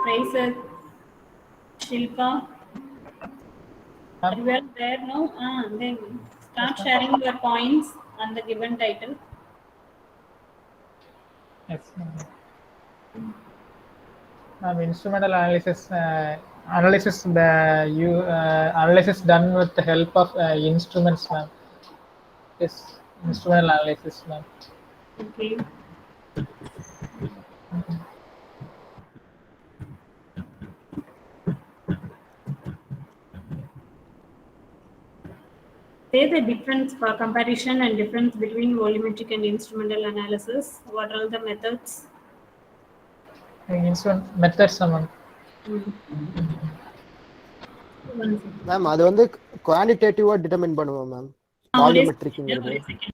Fraser, Shilpa, are you all there now? Then start sharing your points on the given title. Yes. Instrumental analysis. Analysis analysis done with the help of instruments, ma'am. Yes, instrumental analysis, ma'am. Okay. Say the difference for comparison and difference between volumetric and instrumental analysis. What are the methods? Instrument methods, ma'am. One second. Ma'am அது வந்து குவான்டிடேட்டிவா determine பண்ணுவோம் ma'am வால்யூமெட்ரிக்ங்கிறது. ஒரு second.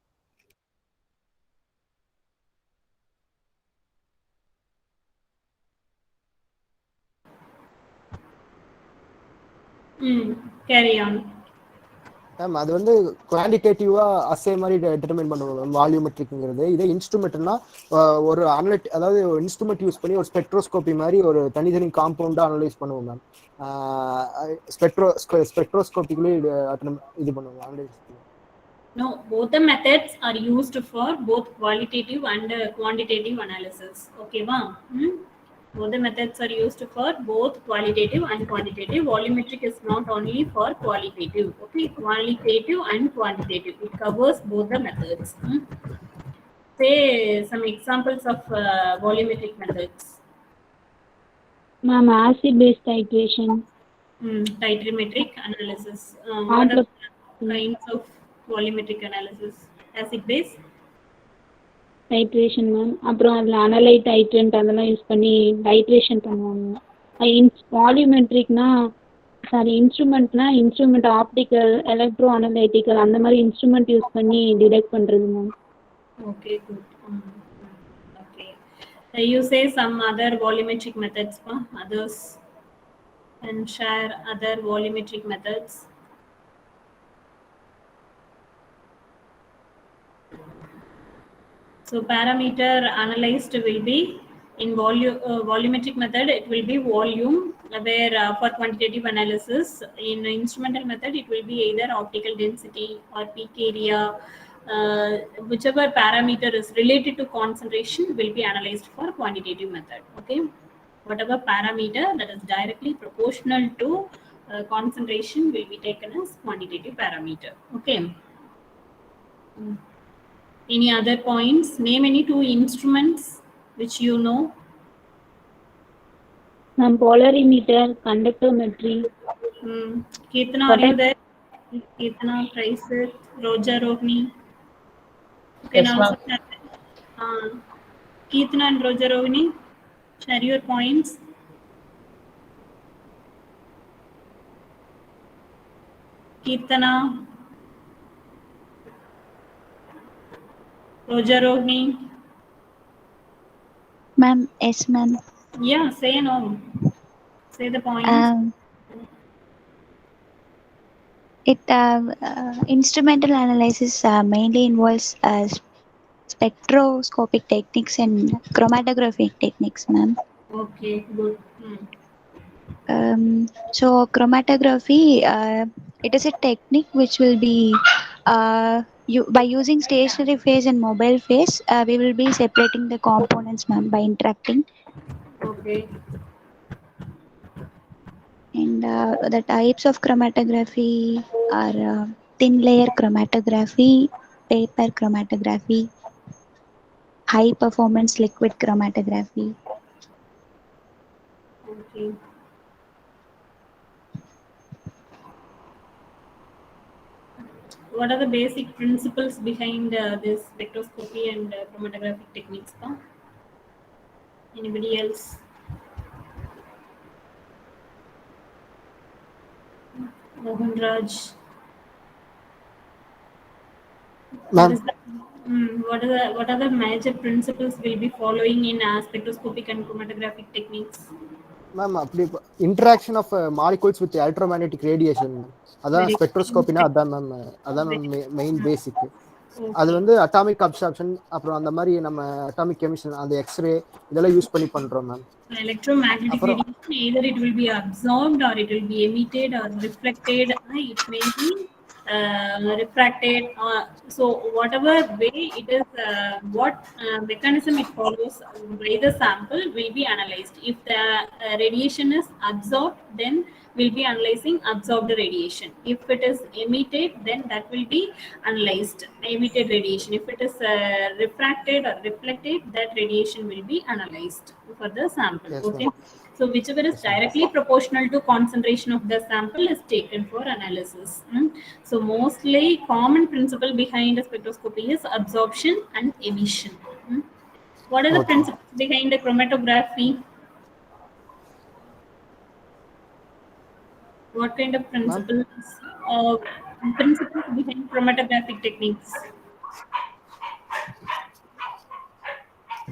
Carry on. Ma'am அது வந்து குவான்டிடேட்டிவா அசே மாதிரி determine பண்ணுவோம் ma'am வால்யூமெட்ரிக்ங்கிறது. இதே இன்ஸ்ட்ருமெண்ட்னா ஒரு அதாவது இன்ஸ்ட்ருமெண்ட் யூஸ் பண்ணி ஒரு ஸ்பெக்ட்ரோஸ்கோபி மாதிரி ஒரு தனித்தனி காம்பவுண்டா அனலைஸ் பண்ணுவோம் மேம். ஸ்பெக்ட்ரோஸ்கோபிக்குள்ளே இது பண்ணுவோம், அனலைஸ் பண்ணுவோம். No, both the methods are used for both qualitative and quantitative analysis. Okay, va? Both the methods are used for both qualitative and quantitative. Volumetric is not only for qualitative. Okay, qualitative and quantitative. It covers both the methods. Say some examples of volumetric methods. Ma'am, acid-base titration. Titrimetric analysis. What are kinds of volumetric analysis? Acid base titration, ma'am. அப்புறம் அதில் analyte டைட்ரண்ட் அதெல்லாம் use பண்ணி titration பண்ணுவாங்க. வால்யூமெட்ரிக்னா instrument optical, electro analytical அந்த மாதிரி instrument use பண்ணி detect பண்ணுறது ma'am. Okay, good. Okay. You say some other volumetric methods, others, and share other volumetric methods. So parameter analyzed will be in volumetric method. It will be volume, where for quantitative analysis in instrumental method it will be either optical density or peak area. Whichever parameter is related to concentration will be analyzed for quantitative method. Okay, whatever parameter that is directly proportional to concentration will be taken as quantitative parameter. Okay. Any other points? Name any two instruments which you know. Polarimeter, conductometry. Keetana, are you there? Keetana, Fraser, Roger, Rohini. Okay, Yes, now Keetana and Roger, Rohini, share your points. Keetana, Roger, Rohini. Ma'am, yes, ma'am. Yeah, say no. Say the points. Instrumental analysis mainly involves spectroscopic techniques and chromatographic techniques, ma'am. Okay, good. So chromatography, it is a technique which will be by using stationary phase and mobile phase, we will be separating the components, ma'am, by interacting. Okay. And the types of chromatography are thin layer chromatography, paper chromatography, high performance liquid chromatography. Okay. What are the basic principles behind this spectroscopy and chromatographic techniques? Anybody else? Mohan Raj. Ma'am, What are the major principles we'll be following in spectroscopic and chromatographic techniques? Ma'am அப்படி interaction of molecules with electromagnetic radiation, அதான் ஸ்பெக்ட்ரோஸ்கோப்பினா அதான் ma'am main பேசிக். அது வந்து atomic absorption அப்புறம் அந்த மாதிரி நம்ம அட்டாமிக் எமிஷன் அந்த எக்ஸ்ரே இதெல்லாம் யூஸ் பண்ணி பண்றோம் ma'am. Electromagnetic radiation, either it will be absorbed or it will be emitted or reflected. It may be refracted. So whatever way it is, what mechanism it follows by the sample will be analyzed. If the radiation is absorbed, then we'll be analyzing absorbed radiation. If it is emitted, then that will be analyzed, emitted radiation. If it is refracted or reflected, that radiation will be analyzed for the sample. Yes, Okay. ma'am. So whichever is directly proportional to concentration of the sample is taken for analysis. So mostly common principle behind the spectroscopy is absorption and emission. What are the principles behind the chromatography? What kind of principles behind chromatographic techniques?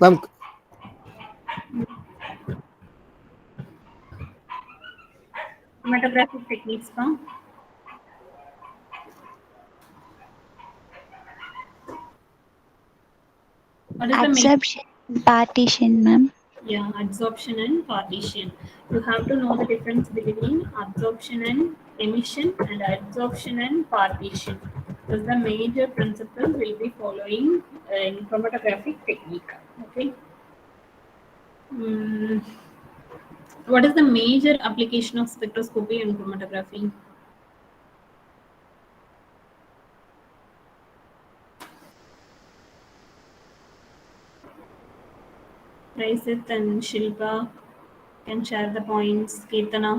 Ma'am Chromatographic techniques, ma'am. What is the main? Absorption, partition, ma'am. Yeah, absorption and partition. You have to know the difference between absorption and emission and absorption and partition. Because the major principle will be following in chromatographic technique. Okay. What is the major application of spectroscopy and chromatography? Raisit and Shilpa can share the points. Kirtana.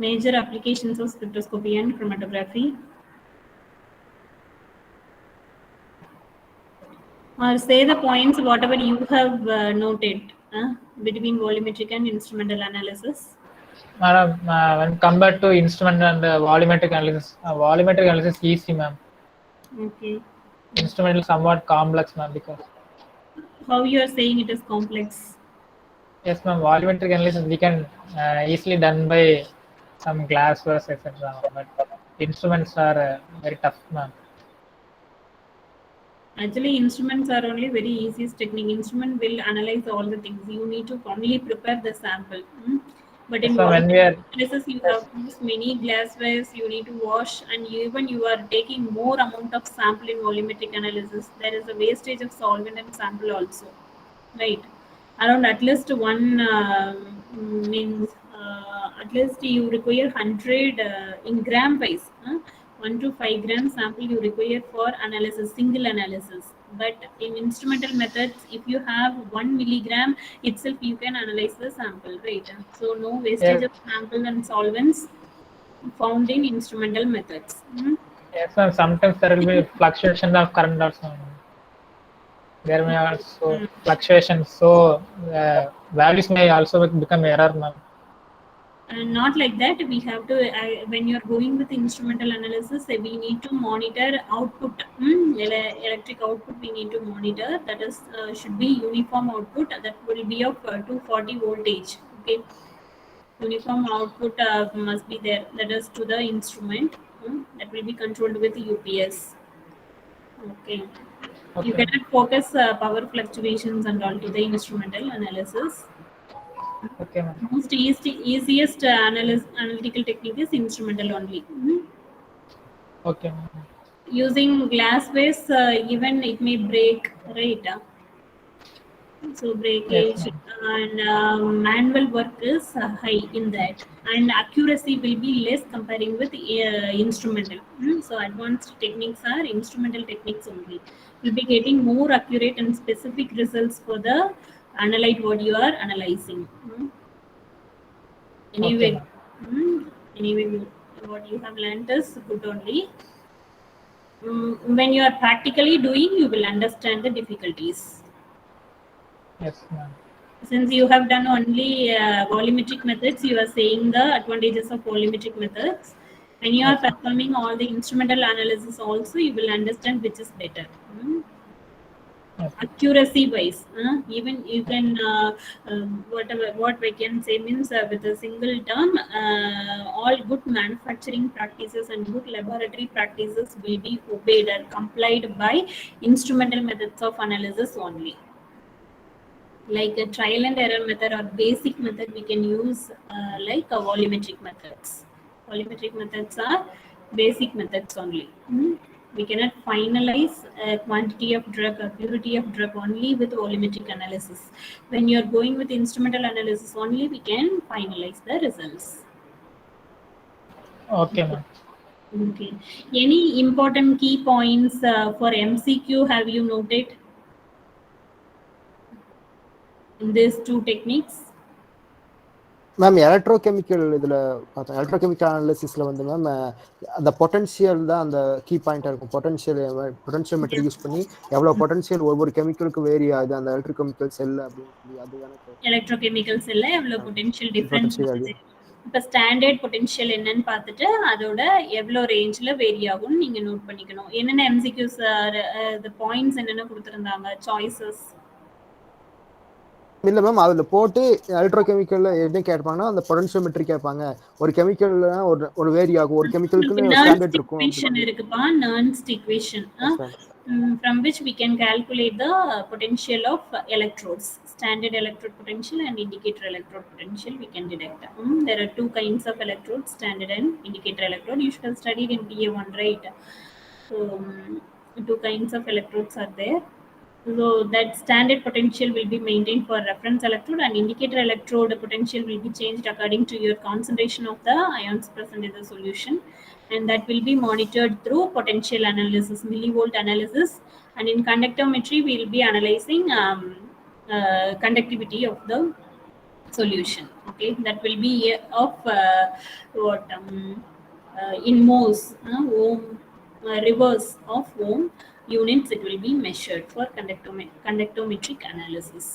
Major applications of spectroscopy and chromatography. Or say the points whatever you have noted between volumetric and instrumental analysis. Madam, when compared to instrumental and volumetric analysis is easy, ma'am. Okay. Instrumental somewhat complex, ma'am, because. How you are saying it is complex? Yes, ma'am. Volumetric analysis we can easily done by some glasswares, etc. But instruments are very tough, ma'am. Actually, instruments are only very easiest technique. Instrument will analyze all the things. You need to only prepare the sample. But in analysis, you have to use many glasswares. You need to wash, and even you are taking more amount of sample in volumetric analysis. There is a wastage of solvent and sample also, right? Around at least one means at least you require 100 in gram wise. 1 to 5 gram sample you require for analysis, single analysis. But in instrumental methods, if you have 1 milligram itself, you can analyze the sample, right? So no wastage of sample and solvents found in instrumental methods. Yes, ma'am. Sometimes there will be fluctuation of current also. There may also fluctuations, so values may also become error, ma'am. And not like that. We have to when you are going with instrumental analysis, we need to monitor output. Electric output we need to monitor. That is should be uniform output. That will be of 240 voltage. Okay, uniform output must be there. That is to the instrument. That will be controlled with UPS. Okay. You cannot focus power fluctuations and all to the instrumental analysis. Okay, ma'am. Most easiest analytical technique is instrumental only. Okay, ma'am. Using glasswares, even it may break, right? So breakage and manual work is high in that, and accuracy will be less comparing with instrumental. So advanced techniques are instrumental techniques only. You'll be getting more accurate and specific results for the analyte what you are analyzing. Anyway, what you have learned is good only. When you are practically doing, you will understand the difficulties. Yes, ma'am. Since you have done only volumetric methods, you are saying the advantages of volumetric methods. When you are performing all the instrumental analysis also, you will understand which is better. accuracy wise, even you can what we can say means with a single term, all good manufacturing practices and good laboratory practices will be obeyed or complied by instrumental methods of analysis only. Like a trial and error method or basic method we can use, like volumetric methods. Volumetric methods are basic methods only. We cannot finalize a quantity of drug or purity of drug only with volumetric analysis. When you are going with instrumental analysis only, we can finalize the results. Okay, ma'am. Okay. Any important key points for MCQ have you noted in these two techniques? Ma'am electrochemical இதில் பார்த்தோம். Electrochemical அனாலிசிஸில் வந்து ma'am அந்த potential தான் அந்த key பாயிண்டாக இருக்கும். Potential material use பண்ணி எவ்வளோ potential ஒவ்வொரு கெமிக்கலுக்கு வேரி ஆகுது அந்த எலக்ட்ரோகெமிக்கல் செல் அப்படின்னு சொல்லி அதுதானே எலக்ட்ரோகெமிக்கல் செல்ல எவ்வளோ பொட்டன்ஷியல் டிஃபரன்ஸ் பொட்டன்ஷியல் வருது, இப்போ ஸ்டாண்டர்ட் பொட்டன்ஷியல் என்னன்னு பார்த்துட்டு அதோட எவ்வளோ ரேஞ்சில் வேரி ஆகும்னு நீங்கள் நோட் பண்ணிக்கணும். என்னென்ன எம்சிக்யூஸ் பாயிண்ட்ஸ் என்னென்ன கொடுத்துருந்தாங்க, சாய்ஸஸ்? இல்லை மேம் அதில் போட்டு எலக்ட்ரோகெமிக்கல்ல என்ன கேட்பாங்கன்னா அந்த பொட்டன்ஷியல் மெட்ரி கேட்பாங்க. ஒரு கெமிக்கல்ல ஒரு வேரி ஆகும், ஒரு கெமிக்கலுக்குன்னு ஸ்டாண்டர்ட் இருக்கும். Equation இருக்குப்பா, Nernst equation, from which we can calculate the potential of electrodes, standard electrode potential and indicator electrode potential we can detect. There are two kinds of electrodes, standard and indicator electrode. You should have studied in PA1, right? So two kinds of electrodes are there. So that standard potential will be maintained for reference electrode, and indicator electrode potential will be changed according to your concentration of the ions present in the solution, and that will be monitored through potential analysis, millivolt analysis. And in conductometry we will be analyzing conductivity of the solution. Okay, that will be of in mhos, ohm, reverse of ohm units it will be measured for conductometric analysis.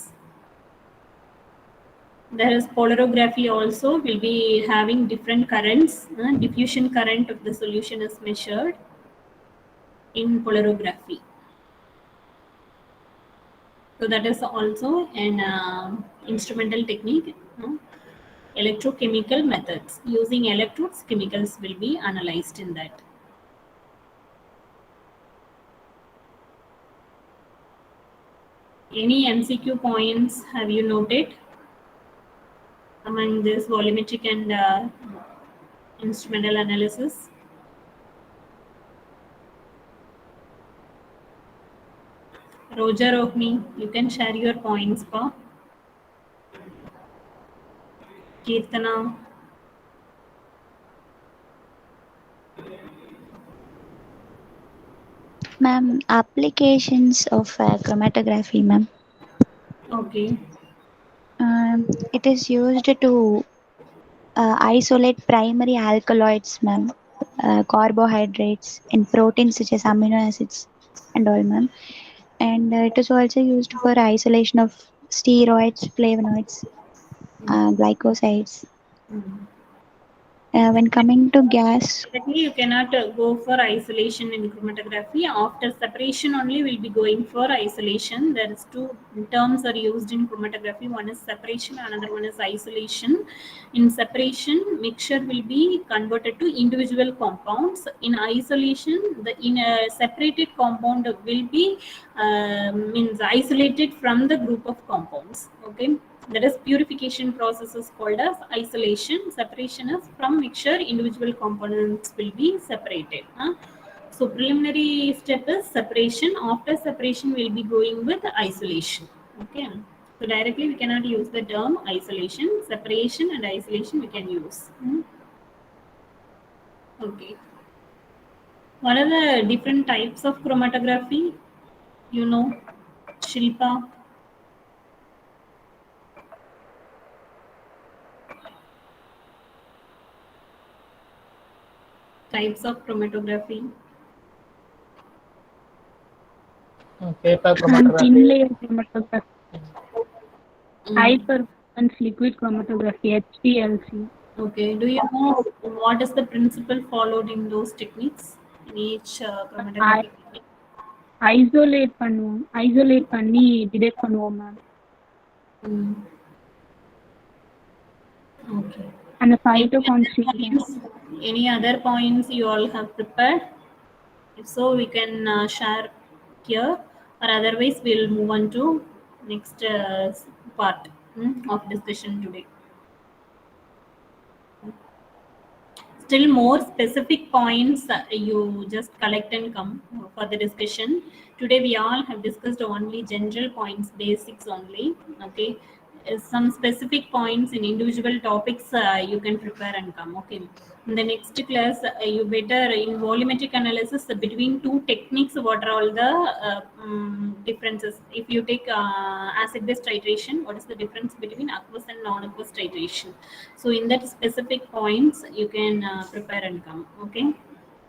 There is polarography also, will be having different currents. Diffusion current of the solution is measured in polarography. So that is also an instrumental technique. Electrochemical methods, using electrodes, chemicals will be analyzed in that. Any MCQ points have you noted among this volumetric and instrumental analysis? Roger Rohni, you can share your points, pa. Kirtana. Ma'am, applications of chromatography, ma'am. Okay. It is used to isolate primary alkaloids, ma'am, carbohydrates in proteins such as amino acids and all, ma'am. And it is also used for isolation of steroids, flavonoids, glycosides. When coming to gas, Definitely you cannot go for isolation in chromatography. After separation only we'll be going for isolation. There is two terms are used in chromatography. One is separation, another one is isolation. In separation, mixture will be converted to individual compounds. In isolation, the separated compound will be means isolated from the group of compounds. Okay, that is purification process is called as isolation. Separation is from mixture, individual components will be separated. So preliminary step is separation. After separation we'll be going with isolation. Okay, so directly we cannot use the term isolation. Separation and isolation we can use. Okay, what are the different types of chromatography, you know, Shilpa? Types of chromatography. Paper And chromatography. thin layer chromatography, high performance liquid chromatography, HPLC. Okay, do you know what is the principle followed in those techniques, in each chromatography technique? Isolate பண்ணி detect பண்ணுவோம் ma'am. Okay. அந்த cytochronicity. Any other points you all have prepared? If so, we can share here, or otherwise we'll move on to next part of discussion today. Still more specific points you just collect and come for the discussion. Today we all have discussed only general points, basics only. Okay, some specific points in individual topics you can prepare and come. Okay, in the next class you better in volumetric analysis between two techniques, what are all the differences. If you take acid based titration, what is the difference between aqueous and non-aqueous titration? So in that specific points you can prepare and come. Okay,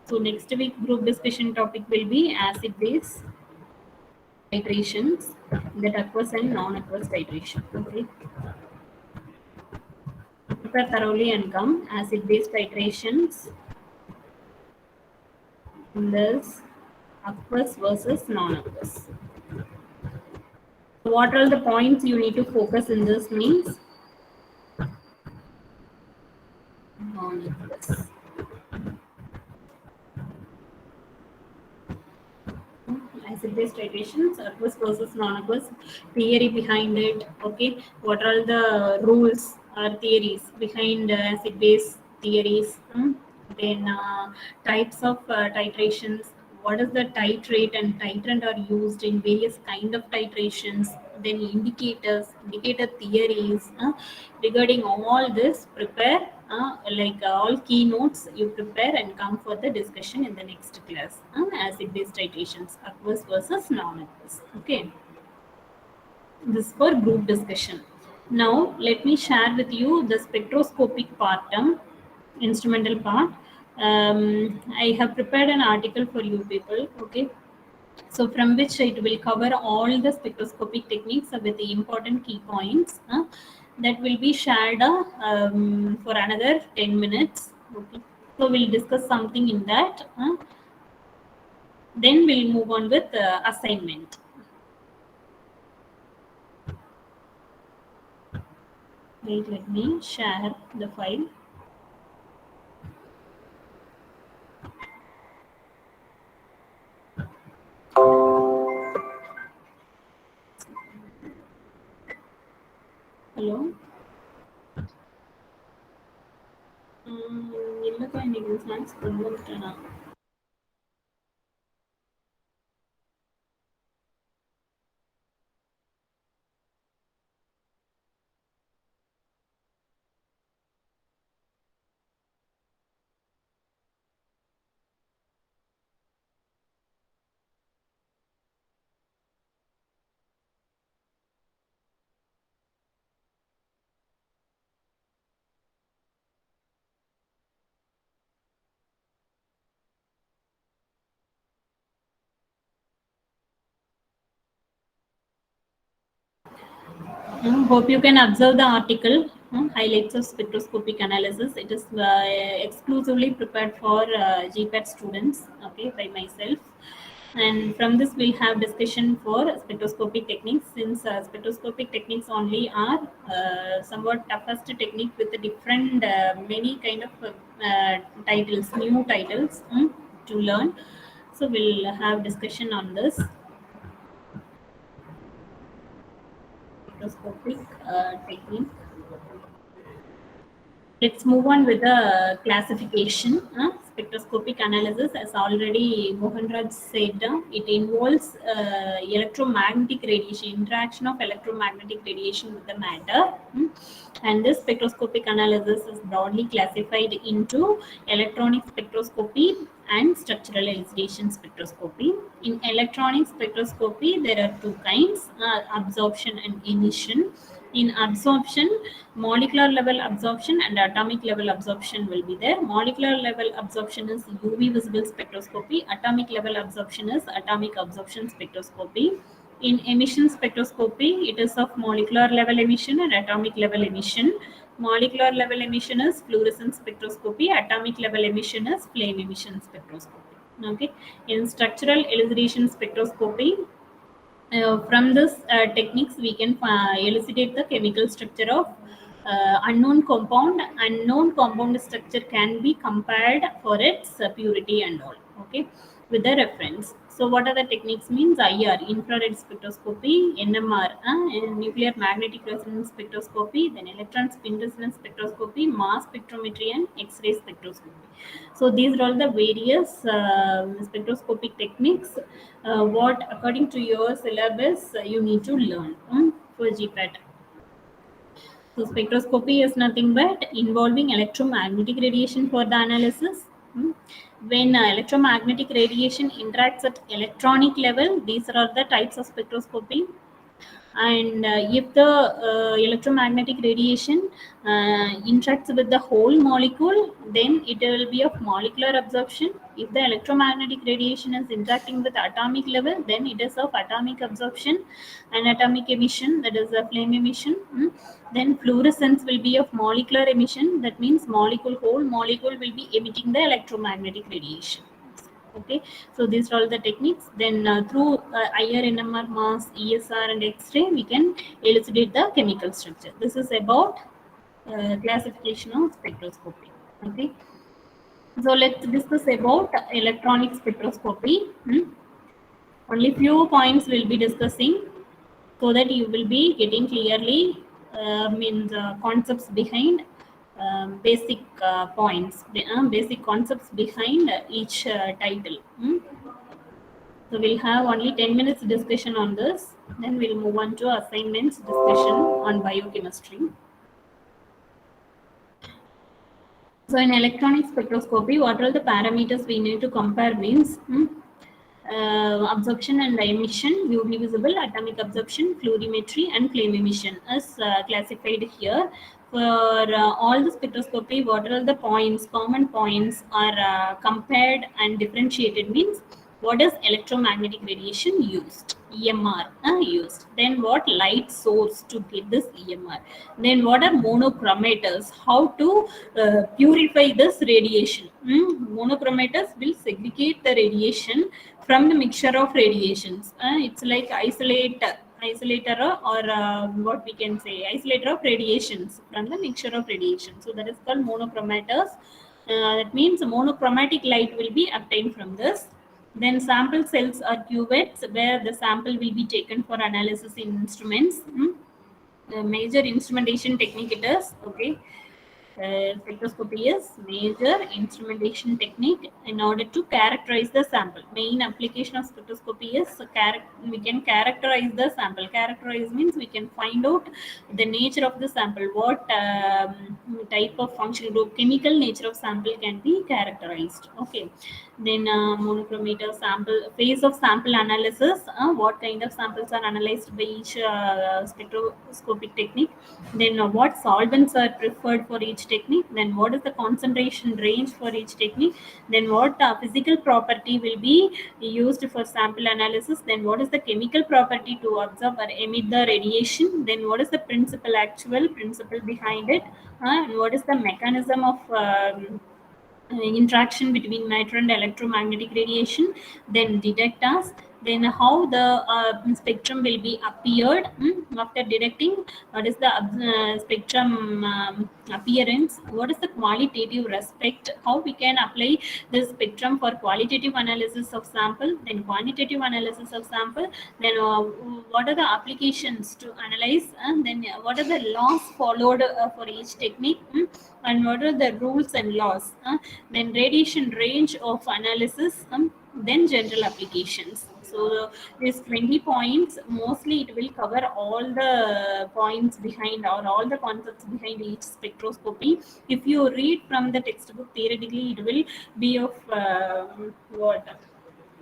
so next week group discussion topic will be acid base titrations, that aqueous and non-aqueous titration. Okay, prepare thoroughly and come. Acid base titrations, in this aqueous versus non-aqueous. What are the points you need to focus in this means non-aqueous. Acid based titrations, aqueous versus non-aqueous, theory behind it. Okay, what are the rules or theories behind acid base theories? Then types of titrations, what is the titrate and titrant are used in various kind of titrations. Then indicator theories. Regarding all this, prepare all keynotes you prepare and come for the discussion in the next class. Acid base titrations, aqueous versus non-aqueous. Okay, this for group discussion. Now let me share with you the spectroscopic part, instrumental part. I have prepared an article for you people. Okay, so from which it will cover all the spectroscopic techniques with the important key points. That will be shared for another 10 minutes. Okay, so we'll discuss something in that. Then we'll move on with assignment. Wait, let me share the file. Hello. இல்லைக்கா இன்னைக்கு snacks கொண்டு வந்துட்டேனா? Hope you can observe the article, highlights of spectroscopic analysis. It is exclusively prepared for GPAT students, okay, by myself. And from this we'll have discussion for spectroscopic techniques, since spectroscopic techniques only are somewhat toughest technique with a different many kind of titles, new titles to learn. So we'll have discussion on this spectroscopic technique. Let's move on with the classification. Spectroscopic analysis, as already Mohanraj said, it involves electromagnetic radiation, interaction of electromagnetic radiation with the matter. And this spectroscopic analysis is broadly classified into electronic spectroscopy and structural elucidation spectroscopy. In electronic spectroscopy, there are two kinds, absorption and emission. In absorption, molecular level absorption and atomic level absorption will be there. Molecular level absorption is UV visible spectroscopy. Atomic level absorption is atomic absorption spectroscopy. In emission spectroscopy, it is of molecular level emission and atomic level emission. Molecular level emission is fluorescence spectroscopy. Atomic level emission is flame emission spectroscopy. Okay, in structural elucidation spectroscopy, from this techniques we can elucidate the chemical structure of unknown compound. Unknown compound structure can be compared for its purity and all. Okay, with the reference. So what are the techniques means? IR, infrared spectroscopy, NMR, nuclear magnetic resonance spectroscopy, then electron spin resonance spectroscopy, mass spectrometry, and X-ray spectroscopy. So these are all the various spectroscopic techniques. What according to your syllabus you need to learn for GPAT. So spectroscopy is nothing but involving electromagnetic radiation for the analysis. When electromagnetic radiation interacts at electronic level, these are the types of spectroscopy. And if the electromagnetic radiation interacts with the whole molecule, then it will be of molecular absorption. If the electromagnetic radiation is interacting with atomic level, then it is of atomic absorption and atomic emission, that is a flame emission. Then fluorescence will be of molecular emission, that means whole molecule will be emitting the electromagnetic radiation. Okay, so these are all the techniques. Then through IR, NMR, mass, ESR, and X-ray, we can elucidate the chemical structure. This is about classification of spectroscopy. Okay, so let's discuss about electronic spectroscopy. Only few points we'll be discussing, so that you will be getting clearly means concepts behind basic points, basic concepts behind each title. So we'll have only 10 minutes discussion on this. Then we'll move on to assignments discussion on biochemistry. So in electronic spectroscopy, what are the parameters we need to compare means absorption and emission, UV visible, atomic absorption, fluorimetry, and flame emission is classified here. For all the spectroscopy, what are the points, common points are compared and differentiated means what is electromagnetic radiation used, EMR used. Then what light source to get this EMR. Then what are monochromators, how to purify this radiation. Monochromators will segregate the radiation from the mixture of radiations. It's like isolator or what we can say, isolator of radiations from the mixture of radiation. So that is called monochromators. That means monochromatic light will be obtained from this. Then sample cells are cuvettes, where the sample will be taken for analysis in instruments. The major instrumentation technique it is. Okay, spectroscopy is major instrumentation technique in order to characterize the sample. Main application of spectroscopy is we can characterize the sample. Characterize means we can find out the nature of the sample, what type of functional group, chemical nature of sample can be characterized. Okay, then monochromator sample, phase of sample analysis, what kind of samples are analyzed by each spectroscopic technique. Then what solvents are preferred for each technique. Then what is the concentration range for each technique. Then what physical property will be used for sample analysis. Then what is the chemical property to absorb or emit the radiation. Then what is the actual principle behind it, and what is the mechanism of interaction between matter and electromagnetic radiation. Then detectors. Then how the spectrum will be appeared after detecting. What is the spectrum appearance. What is the qualitative respect, how we can apply this spectrum for qualitative analysis of sample. Then quantitative analysis of sample. Then what are the applications to analyze, and then what are the laws followed for each technique, and what are the rules and laws. Then radiation range of analysis, then general applications. So these 20 points, mostly it will cover all the points behind or all the concepts behind each spectroscopy. If you read from the textbook, theoretically it will be of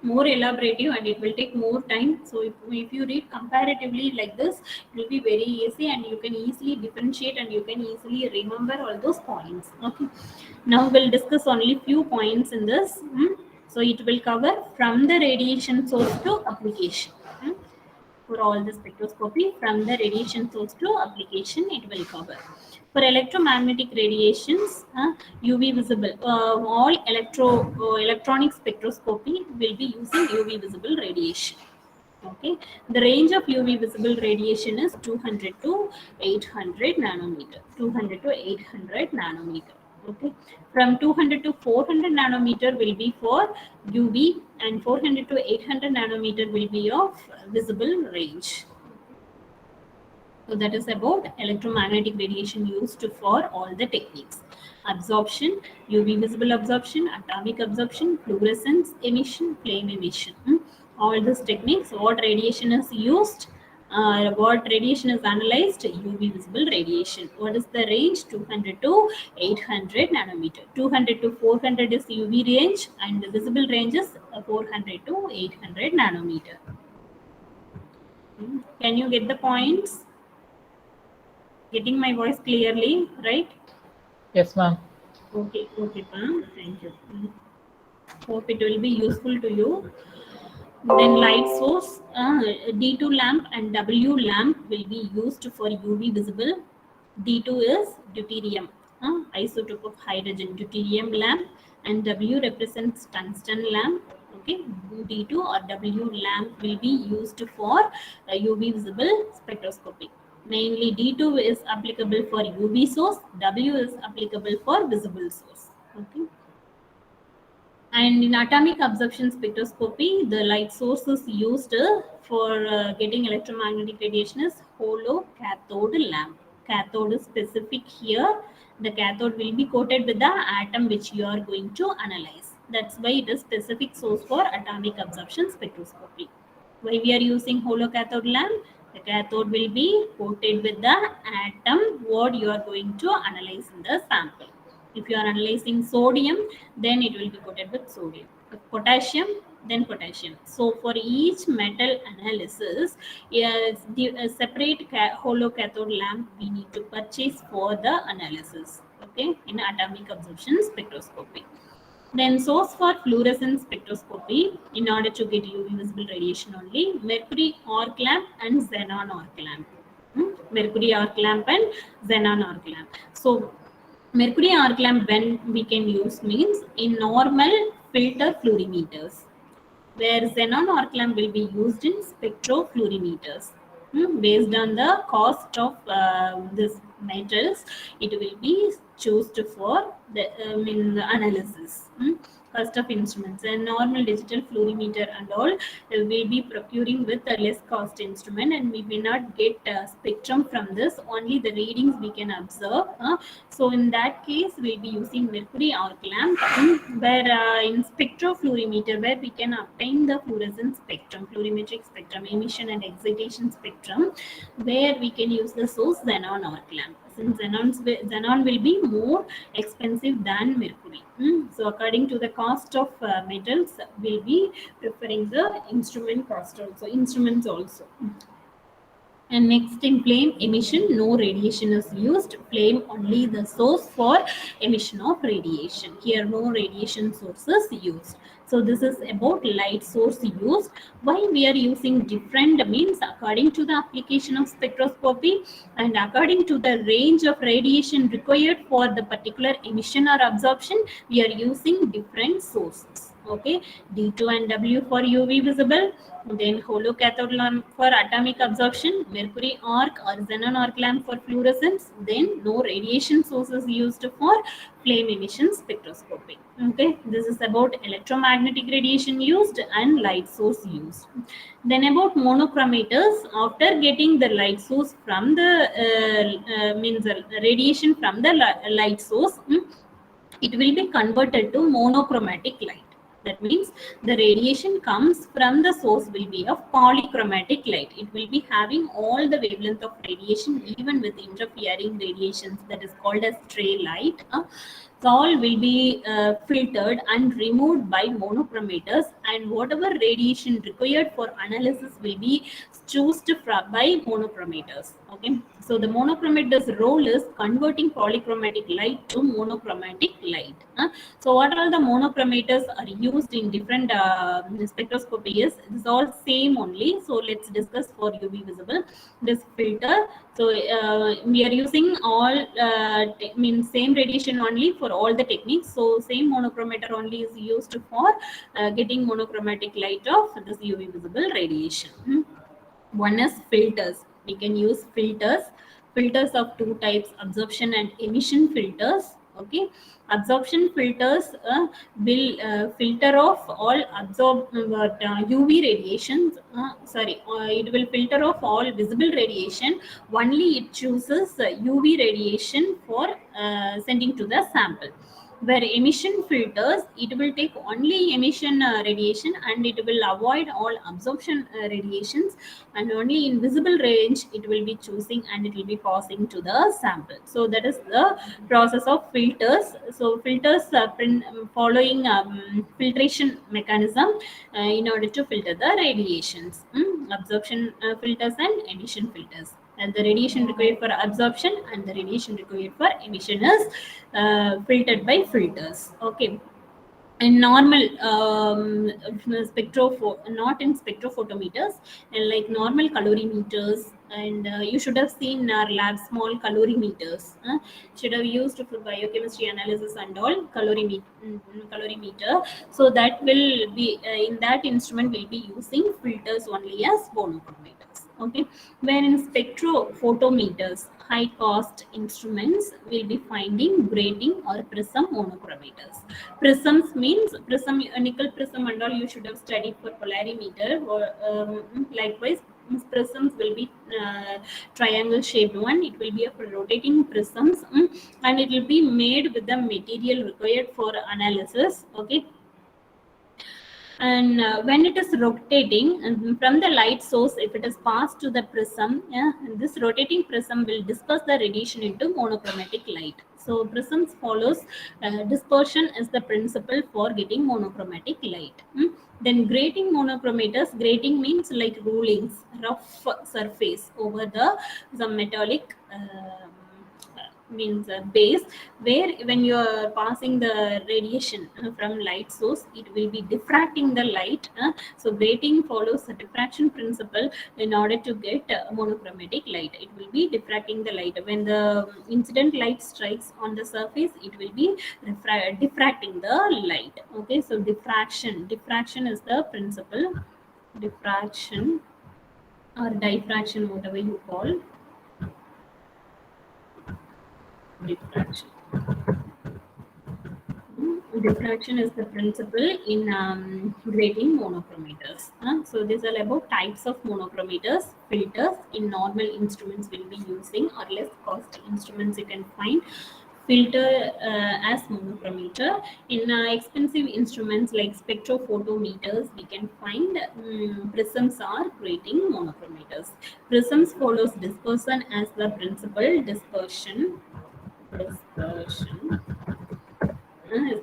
more elaborative, and it will take more time. So if you read comparatively like this, it will be very easy, and you can easily differentiate, and you can easily remember all those points. Okay, now we'll discuss only few points in this. So it will cover from the radiation source to application. For all the spectroscopy, from the radiation source to application, it will cover. For electromagnetic radiations, UV visible, all electronic spectroscopy will be using UV visible radiation. Okay, the range of UV visible radiation is 200 to 800 nanometer. 200 to 800 nanometer. Okay, from 200 to 400 nanometer will be for UV, and 400 to 800 nanometer will be of visible range. So that is about electromagnetic radiation used for all the techniques. Absorption, UV visible absorption, atomic absorption, fluorescence emission, flame emission. All these techniques, what radiation is used, what radiation is analyzed, UV visible radiation. What is the range? 200 to 800 nanometer. 200 to 400 is UV range, and the visible range is 400 to 800 nanometer. Can you get the points? Getting my voice clearly, right? Yes, ma'am. Okay, ma'am. Thank you. Hope it will be useful to you. Then light source, D2 lamp and W lamp will be used for UV visible. D2 is deuterium, isotope of hydrogen, deuterium lamp, and W represents tungsten lamp. Okay, D2 or W lamp will be used for UV visible spectroscopy. Mainly D2 is applicable for UV source, W is applicable for visible source. Okay. And in atomic absorption spectroscopy, the light source is used for getting electromagnetic radiation is hollow cathode lamp. Cathode is specific here. The cathode will be coated with the atom which you are going to analyze. That's why it is specific source for atomic absorption spectroscopy. Why we are using hollow cathode lamp? The cathode will be coated with the atom what you are going to analyze in the sample. If you are analyzing sodium, then it will be coated with sodium. If potassium, then potassium. So for each metal analysis, separate hollow cathode lamp we need to purchase for the analysis. Okay, in atomic absorption spectroscopy. Then source for fluorescence spectroscopy, in order to get UV visible radiation only, mercury arc lamp and xenon arc lamp. Mercury arc lamp and xenon arc lamp. So mercury arc lamp when we can use means in normal filter fluorimeters, where xenon arc lamp will be used in spectrofluorimeters. Based on the cost of this metals, it will be chosen for the analysis. Cost of instruments, and normal digital fluorimeter and all will be procuring with a less cost instrument, and we may not get spectrum from this, only the readings we can observe. So in that case we'll be using mercury arc lamp, where in spectrofluorimeter, where we can obtain the fluorescence spectrum, fluorimetric spectrum, emission and excitation spectrum, where we can use the source xenon arc lamp. Since xenon will be more expensive than mercury. So according to the cost of metals, we'll be preferring the instruments also. And next, in flame emission, no radiation is used. Flame only the source for emission of radiation. Here no radiation source is used. So this is about light source used. Why we are using different means according to the application of spectroscopy and according to the range of radiation required for the particular emission or absorption, we are using different sources. Okay, D2 and W for UV visible, then hollow cathode lamp for atomic absorption, mercury arc or xenon arc lamp for fluorescence, then no radiation sources used for flame emission spectroscopy. Okay, this is about electromagnetic radiation used and light source used. Then about monochromators, after getting the light source from the radiation from the light source, it will be converted to monochromatic light. That means the radiation comes from the source will be of polychromatic light. It will be having all the wavelength of radiation, even with interfering radiations, that is called as stray light. all will be filtered and removed by monochromators, and whatever radiation required for analysis will be chosen by monochromators. Okay, so the monochromator's role is converting polychromatic light to monochromatic light. So what all the monochromators are used in different spectroscopy is this all same only. So let's discuss for UV visible. This filter, so we are using all means same radiation only for all the techniques. So same monochromator only is used for getting monochromatic light of this UV visible radiation. One is filters. We can use filters. Filters of two types: absorption and emission filters. Okay, absorption filters will filter off all UV radiations. It will filter off all visible radiation. Only it chooses UV radiation for sending to the sample. Where emission filters, it will take only emission radiation, and it will avoid all absorption radiations, and only in visible range it will be choosing and it will be passing to the sample. So that is the process of filters. So filters following filtration mechanism in order to filter the radiations. Absorption filters and emission filters, and the radiation required for absorption and the radiation required for emission is filtered by filters. Okay, in normal not in spectrophotometers, and like normal colorimeters, and you should have seen in our lab small colorimeters, should have used for biochemistry analysis and all. Colorimeter, so that will be in that instrument will be using filters only as monochromators. Okay, where in spectrophotometers, high cost instruments, will be finding grating or prism monochromators. Prisms means prism, nickel prism and all you should have studied for polarimeter. Or likewise, prisms will be triangle shaped one. It will be a rotating prisms, and it will be made with the material required for analysis. Okay, and when it is rotating and from the light source, if it is passed to the prism, this rotating prism will disperse the radiation into monochromatic light. So prisms follows dispersion is the principle for getting monochromatic light. Then grating monochromators, grating means like rulings, rough surface over the some metallic means base, where when you are passing the radiation from light source, it will be diffracting the light. So grating follows the diffraction principle in order to get monochromatic light. It will be diffracting the light. When the incident light strikes on the surface, it will be diffracting the light. Okay, so diffraction is the principle. Diffraction or diffraction, whatever you call. Diffraction. Diffraction is the principle in grating monochromators. So these are about types of monochromators. Filters in normal instruments will be using, or less cost instruments you can find filter as monochromator. In expensive instruments like spectrophotometers, we can find prisms are grating monochromators. Prisms follows dispersion as the principle. Dispersion is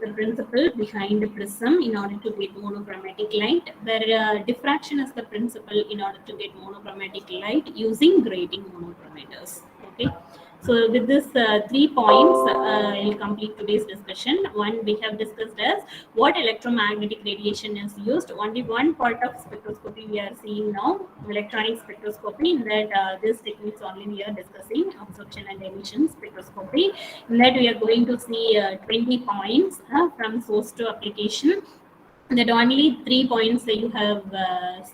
the principle behind the prism in order to get monochromatic light, where diffraction is the principle in order to get monochromatic light using grating monochromators. Okay, so with this 3 points, I'll complete today's discussion. One, we have discussed as what electromagnetic radiation is used. Only one part of spectroscopy we are seeing now, electronic spectroscopy. In that, this techniques only we are discussing, absorption and emission spectroscopy. In that, we are going to see 20 points from source to application. That only 3 points that you have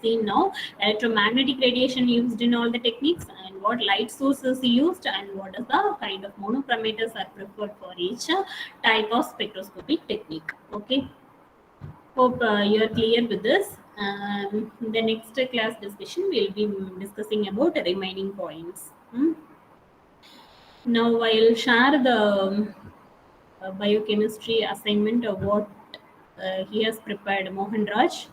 seen now: electromagnetic radiation used in all the techniques, and what light source is used, and what is the kind of monochromators are preferred for each type of spectroscopic technique. Okay, hope you are clear with this. The next class discussion we will be discussing about the remaining points. Now I'll share the biochemistry assignment of what he has prepared, Mohan Raj.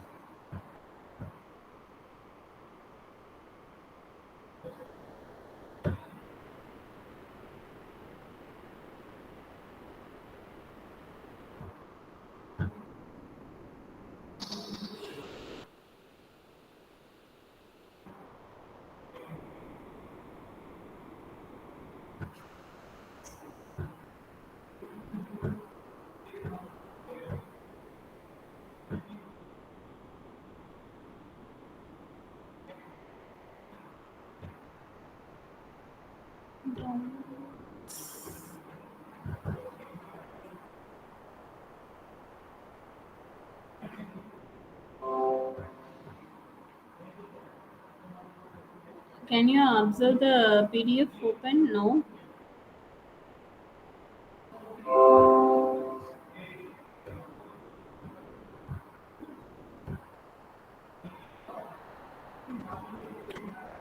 Can you observe the PDF open? No.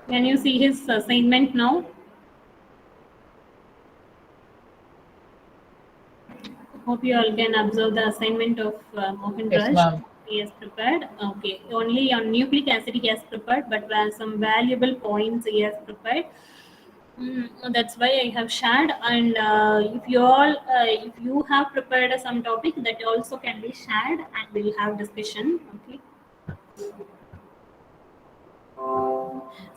Can you see his assignment now? Hope you all can observe the assignment of Mohan Yes, Raj. ma'am. He has prepared. Okay, only on nucleic acid he has prepared, but some valuable points he has prepared. That's why I have shared. And if you have prepared some topic, that also can be shared, and we'll have discussion. Okay.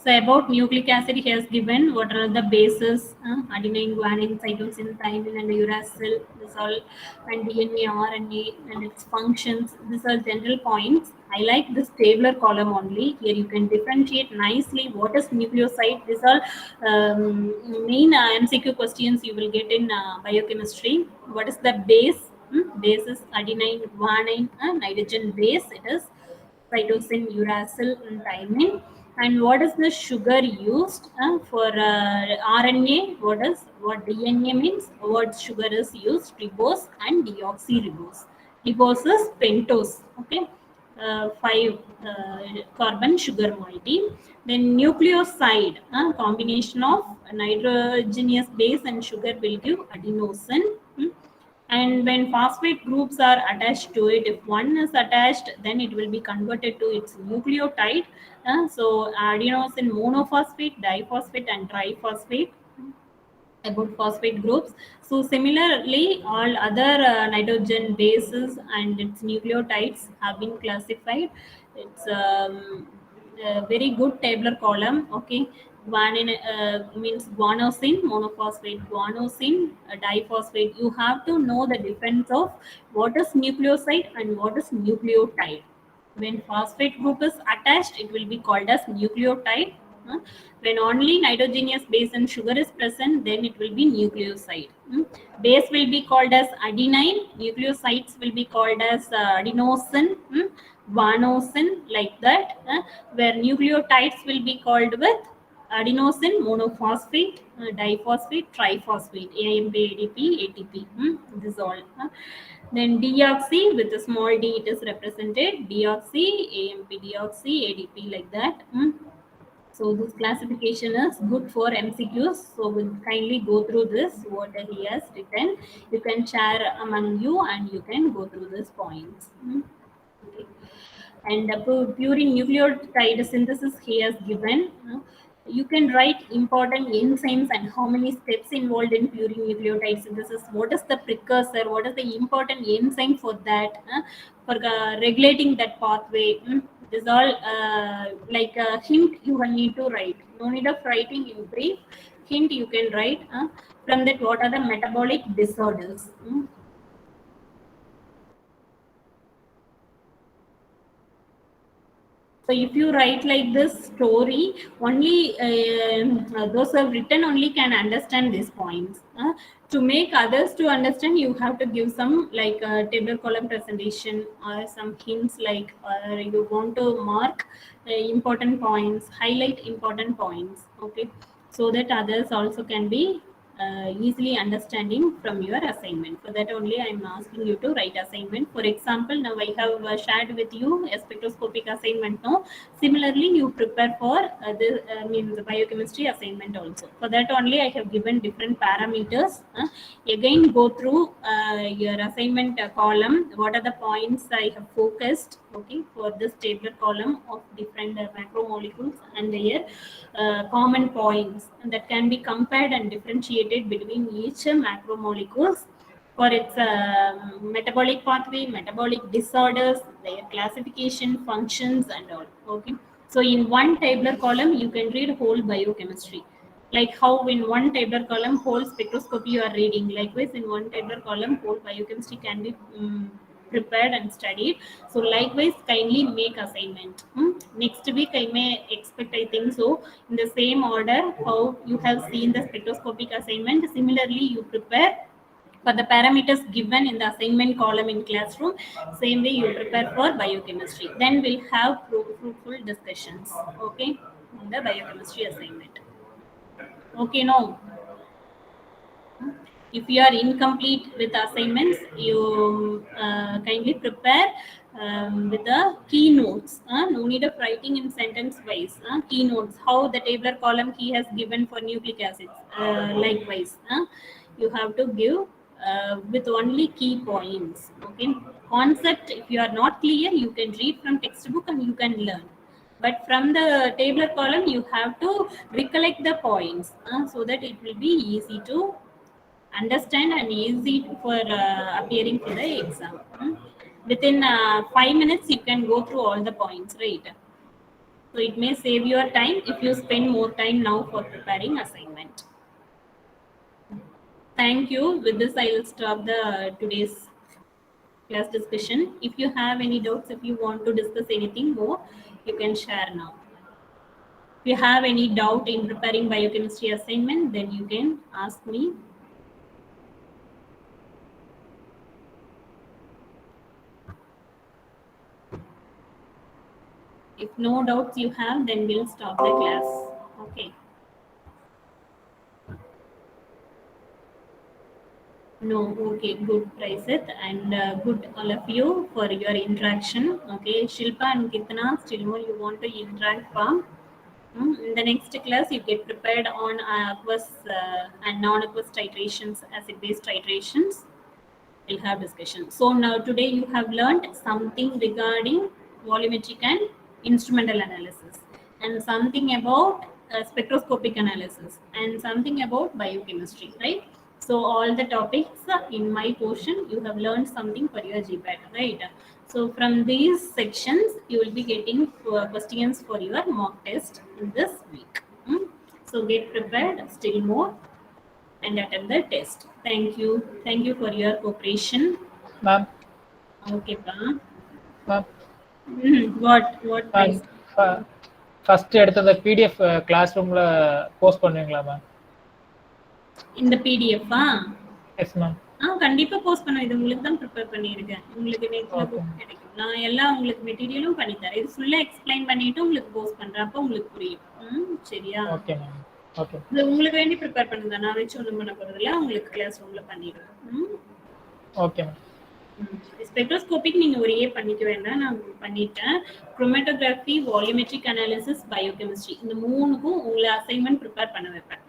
So about nucleic acid, he has given what are the bases: adenine, guanine, cytosine, thymine, and uracil. This all, and DNA, RNA, and its functions. These are general points. I like this tabular column only. Here you can differentiate nicely what is nucleoside. These are main MCQ questions you will get in biochemistry. What is the base? Base is adenine, guanine, nitrogen base. It is cytosine, uracil, and thymine. And what is the sugar used for RNA? What DNA means? What sugar is used? Ribose and deoxyribose. Ribose is pentose. Okay, 5 carbon sugar moiety. Then nucleoside, combination of nitrogenous base and sugar will give adenosine. And when phosphate groups are attached to it, if one is attached, then it will be converted to its nucleotide. So adenosine monophosphate, diphosphate, and triphosphate. About phosphate groups. So similarly, all other nitrogen bases and its nucleotides have been classified. It's a very good tabular column. Okay, guanine means guanosine, monophosphate, guanosine, diphosphate. You have to know the difference of what is nucleoside and what is nucleotide. When phosphate group is attached, it will be called as nucleotide. When only nitrogenous base and sugar is present, then it will be nucleoside. Base will be called as adenine, nucleosides will be called as adenosine, guanosine, like that. Where nucleotides will be called with adenosine monophosphate, diphosphate, triphosphate, AMP, ADP, ATP. This all. Then deoxy with a small d, it is represented deoxy, AMP, deoxy, ADP, like that. So this classification is good for MCQs. So we'll kindly go through this, what he has written. You can share among you and you can go through these points. Okay. And purine nucleotide synthesis he has given. You can write important enzymes and how many steps involved in purine nucleotide synthesis. What is the precursor? What is the important enzyme for that? For regulating that pathway. This all like a hint you will need to write. No need of writing in brief. Hint you can write. From that, what are the metabolic disorders? So if you write like this story, only those who have written only can understand these points. To make others to understand, you have to give some like table column presentation or some hints, like you want to mark important points, highlight important points. Okay, so that others also can be easily understanding from your assignment. For that only I am asking you to write assignment. For example, now I have shared with you a spectroscopic assignment now. Similarly, you prepare for the biochemistry assignment also. For that only I have given different parameters. Again, go through your assignment column. What are the points I have focused, okay, for this tabular column of different macromolecules and their common points, and that can be compared and differentiated between each macromolecules for its metabolic pathway, metabolic disorders, their classification, functions, and all. Okay, so in one tabular column you can read whole biochemistry, like how in one tabular column whole spectroscopy you are reading. Likewise, in one tabular column whole biochemistry can be prepared and studied. So likewise, kindly make assignment. Next week I may expect, I think so, in the same order how you have seen the spectroscopic assignment, similarly you prepare for the parameters given in the assignment column in classroom. Same way you prepare for biochemistry. Then we'll have fruitful discussions, okay, in the biochemistry assignment. Okay, no? If you are incomplete with assignments, you kindly prepare with the keynotes. No need of writing in sentence wise. Keynotes, how the tabular column he has given for nucleic acids. Likewise, you have to give with only key points. Okay, concept, if you are not clear, you can read from textbook and you can learn. But from the tabular column, you have to recollect the points so that it will be easy to understand and easy for appearing for the exam. Within 5 minutes, you can go through all the points, right? So it may save your time if you spend more time now for preparing assignment. Thank you. With this, I will stop the today's class discussion. If you have any doubts, if you want to discuss anything more, you can share now. If you have any doubt in preparing biochemistry assignment, then you can ask me. If no doubts you have, then we'll stop the class. Okay. No, okay, good, Praisit, and good all of you for your interaction. Okay, Shilpa and Kirtana, still more you want to interact, Palm. In the next class, you get prepared on aqueous and non-aqueous titrations, acid-base titrations. We'll have discussion. So now today you have learned something regarding volumetric and instrumental analysis, and something about spectroscopic analysis, and something about biochemistry, right? So all the topics in my portion, you have learned something for your GPAT, right? So from these sections, you will be getting questions for your mock test in this week. So get prepared still more and attempt the test. Thank you. Thank you for your cooperation. Ma'am, Okay, pa. ma'am, What price? First எடுத்த PDF class ரூம்ல post பண்ணுவீங்களா ma'am? இந்த PDF yes ma'am. கண்டிப்பா post பண்ணுவேன். இது உங்களுக்கு தான் prepare பண்ணியிருக்கேன். உங்களுக்கு நெட்ல புக் கிடைக்கும். நான் எல்லாம் உங்களுக்கு மெட்டீரியலும் பண்ணி தரேன். இது ஃபுல்லா எக்ஸ்பிளைன் பண்ணிட்டு உங்களுக்கு போஸ்ட் பண்றேன். அப்ப உங்களுக்கு புரியும். சரியா? Okay ma'am. ஓகே. இது உங்களுக்கு வேண்டி ப்ரிப்பேர் பண்ணதா? நான் வெச்சு ஒண்ணும் பண்ண போறதில்ல. உங்களுக்கு கிளாஸ் ரூம்ல பண்ணிடுவேன். Okay ma'am. ஸ்பெக்ட்ரோஸ்கோபிக் நீங்க ஒரே பண்ணிக்க வேண்டாம், நான் பண்ணிட்டேன். குரோமேட்டோகிராஃபி, வால்யூமெட்ரிக் அனாலிசிஸ், பயோகெமிஸ்ட்ரி, இந்த மூணுக்கும் உங்களை அசைன்மெண்ட் ப்ரிப்பேர் பண்ண வைப்பேன்.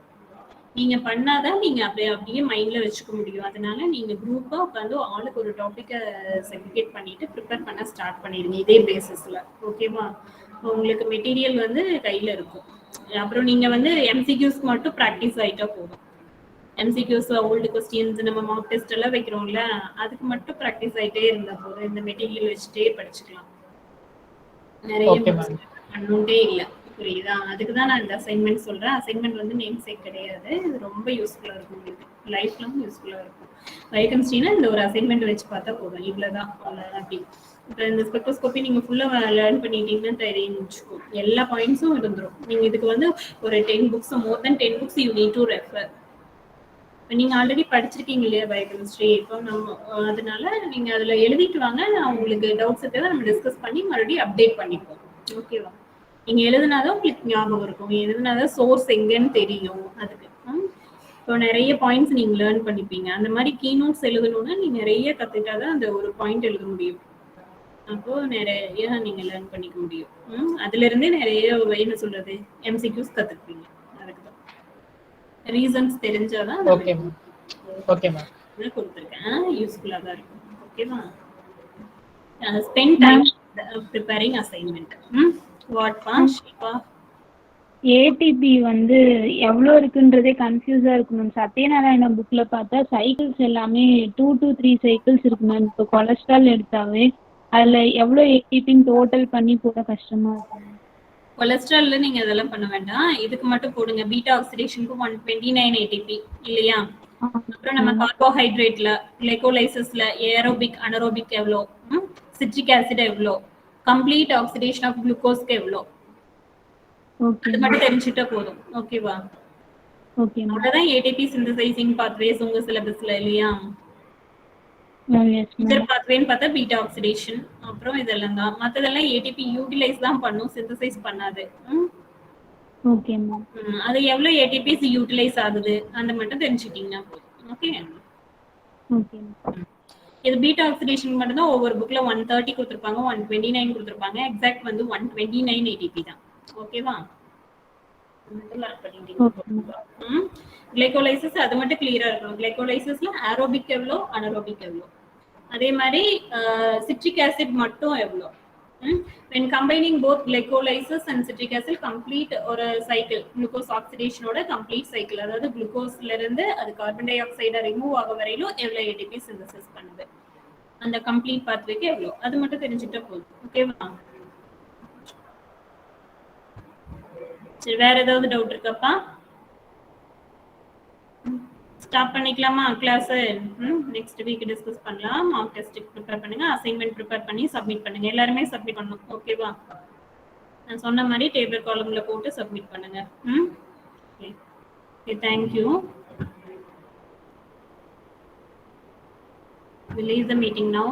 நீங்க பண்ணாதான் நீங்க அப்படியே மைண்ட்ல வச்சுக்க முடியும். அதனால நீங்க குரூப்பா உட்காந்து ஆளுக்கு ஒரு டாபிக்கை செக்ரிகேட் பண்ணிட்டு ப்ரிப்பேர் பண்ண ஸ்டார்ட் பண்ணிடுங்க இதே பேசிஸ்ல. ஓகேவா? உங்களுக்கு மெட்டீரியல் வந்து கையில இருக்கும். அப்புறம் நீங்க வந்து எம்சிக்யூஸ்க்கு மட்டும் ப்ராக்டிஸ் ஆயிட்டா போதும். எம்சிக்யூஸ், ஓல்டு கொஸ்டின்ஸ், நம்ம மார்க் டெஸ்ட் எல்லாம் வைக்கிறோம்ல, அதுக்கு மட்டும் ப்ராக்டிஸ் ஆயிட்டே இருந்தா போதும். இந்த மெட்டீரியல் வச்சுட்டே படிச்சுக்கலாம். நிறைய பண்ணே இல்லை, புரியுதா? அதுக்கு தான் நான் இந்த அசைன்மெண்ட் சொல்றேன். அசைன்மெண்ட் வந்து நேம் சேக் கிடையாது. இது ரொம்ப யூஸ்ஃபுல்லா இருக்கும், உங்களுக்கு லைஃப் லாங் யூஸ்ஃபுல்லா இருக்கும். பயோகெமிஸ்ட்ரினா இந்த ஒரு அசைன்மெண்ட் வச்சு பார்த்தா போதும், இவ்வளவுதான். அப்படி இப்போ இந்த ஸ்பெக்ட்ரோஸ்கோபி நீங்க ஃபுல்லா லேர்ன் பண்ணிட்டீங்கன்னா தெரிஞ்சுக்கோ, எல்லா பாயிண்ட்ஸும் இருந்துரும். நீங்க இதுக்கு வந்து ஒரு 10 books, more then 10 books you need to refer. நீங்க ஆல்ரெடி படிச்சிருக்கீங்க இல்லையா பயோகெமிஸ்ட்ரி? இப்போ நம்ம அதனால நீங்க அதுல எழுதிட்டு வாங்க. நான் உங்களுக்கு டவுட்ஸ் இருக்கிறத நம்ம டிஸ்கஸ் பண்ணி மறுபடியும் அப்டேட் பண்ணிப்போம். ஓகேவா? நீங்க எழுதுனாதான் உங்களுக்கு ஞாபகம் இருக்கும், எழுதுனாதான் சோர்ஸ் எங்கன்னு தெரியும். அதுக்கு இப்போ நிறைய பாயிண்ட்ஸ் நீங்க லேர்ன் பண்ணிப்பீங்க. அந்த மாதிரி கீநோட்ஸ் எழுதணும்னா நீங்க நிறைய கத்துக்கிட்டாதான் அந்த ஒரு பாயிண்ட் எழுத முடியும். அப்போ நிறைய நீங்க லேர்ன் பண்ணிக்க முடியும். அதுல இருந்தே நிறைய என்ன சொல்றது எம்சிக்யூஸ் கத்துக்குவீங்க. அதுக்குதான் ரீசன்ஸ் தெரிஞ்சாதான் கொடுத்துருக்கேன். யூஸ்ஃபுல்லா தான் இருக்கும். ஓகேவா? Spend time preparing assignment. ATP வந்து எவ்வளோ இருக்குன்றதே கன்ஃபியூஸா இருக்கு மேம். சத்யநாராயண புக்ல பார்த்தா சைக்கிள்ஸ் எல்லாமே 2 to 3 சைக்கிள்ஸ் இருக்கு மேம். இப்போ கொலஸ்ட்ரால் எடுத்தாவே அதுல எவ்வளோ ஏடிபின்னு டோட்டல் பண்ணி போட கஷ்டமா இருக்கு. கொலஸ்ட்ரால்ல நீங்க இதெல்லாம் பண்ண வேண்டாம். இதுக்கு மட்டும் போடுங்க. பீட்டா ஆக்சிடேஷனுக்கு 129 ஏடிபி இல்லையா? அப்புறம் நம்ம கார்போஹைட்ரேட்ல, கிளைகோலைசிஸ்ல ஏரோபிக், அனரோபிக் எவ்வளோ, சிட்ரிக் ஆசிட் எவ்வளோ, கம்ப்ளீட் ஆக்சிடேஷன் ஆஃப் குளுக்கோஸ்க்கு எவ்வளோ, அது மட்டும் தெரிஞ்சுட்டா போதும். ஓகேவா? Okay ma'am. அவ்வளவுதான் ஏடிபி சிந்தசைசிங் பாத்வேஸ் உங்க சிலபஸ்ல இல்லையா? எஸ் இதர் மேம். பாத்வேன்னு பார்த்தா பீட்டா ஆக்சிடேஷன், அப்புறம் இதெல்லாம் தான். மத்ததெல்லாம் ஏடிபி யூட்டிலைஸ் தான் பண்ணும், சிந்தசைஸ் பண்ணாது. Okay ma'am. அது எவ்வளவு ஏடிபிஸ் யூட்டிலைஸ் ஆகுது அந்த மட்டும் தெரிஞ்சுக்கிட்டீங்கன்னா போதும். Okay okay ma'am. இது பீட்டா ஆக்சிடேஷன் மட்டும் தான் ஒவ்வொரு புக்ல 130 கொடுத்துருப்பாங்க, 129 கொடுத்துருப்பாங்க. எக்ஸாக்ட் வந்து 129 ஏடிபி தான். ஓகேவா? கிளைகோலைசிஸ் அது மட்டும் கிளியரா இருக்கணும். கிளைகோலைசிஸ்ல ஏரோபிக் எவ்வளோ, அனரோபிக் எவ்வளோ, அதே மாதிரி சிட்ரிக் ஆசிட் மட்டும் எவ்வளோ. when combining both glycolysis and citric acid complete ஒரு சைக்கிள் குளுக்கோஸ் ஆக்சிடேஷனோட கம்ப்ளீட் சைக்கிள், அதாவது குளுக்கோஸ்ல இருந்து அது கார்பன் டை ஆக்சைடை ரிமூவ் ஆக வரையிலும் எவ்வளவு ஏடிபி சிந்தசிஸ் பண்ணுது, அந்த கம்ப்ளீட் பாத்வேக்கு எவ்வளோ, அது மட்டும் தெரிஞ்சுட்டா போதும். ஓகேவா? சரி, வேற ஏதாவது டவுட் இருக்காப்பா? ஸ்டாப் பண்ணிக்கலாமா கிளாஸ்? நெக்ஸ்ட் வீக் டிஸ்கஸ் பண்ணலாம். மார்க் டெஸ்ட் ப்ரிப்பேர் பண்ணுங்க, அசைன்மெண்ட் ப்ரிப்பேர் பண்ணி சப்மிட் பண்ணுங்க. எல்லாருமே சப்மிட் பண்ணணும். ஓகேவா? நான் சொன்ன மாதிரி டேபிள் காலம்ல போட்டு சப்மிட் பண்ணுங்க. Okay, thank you. We'll leave the meeting now.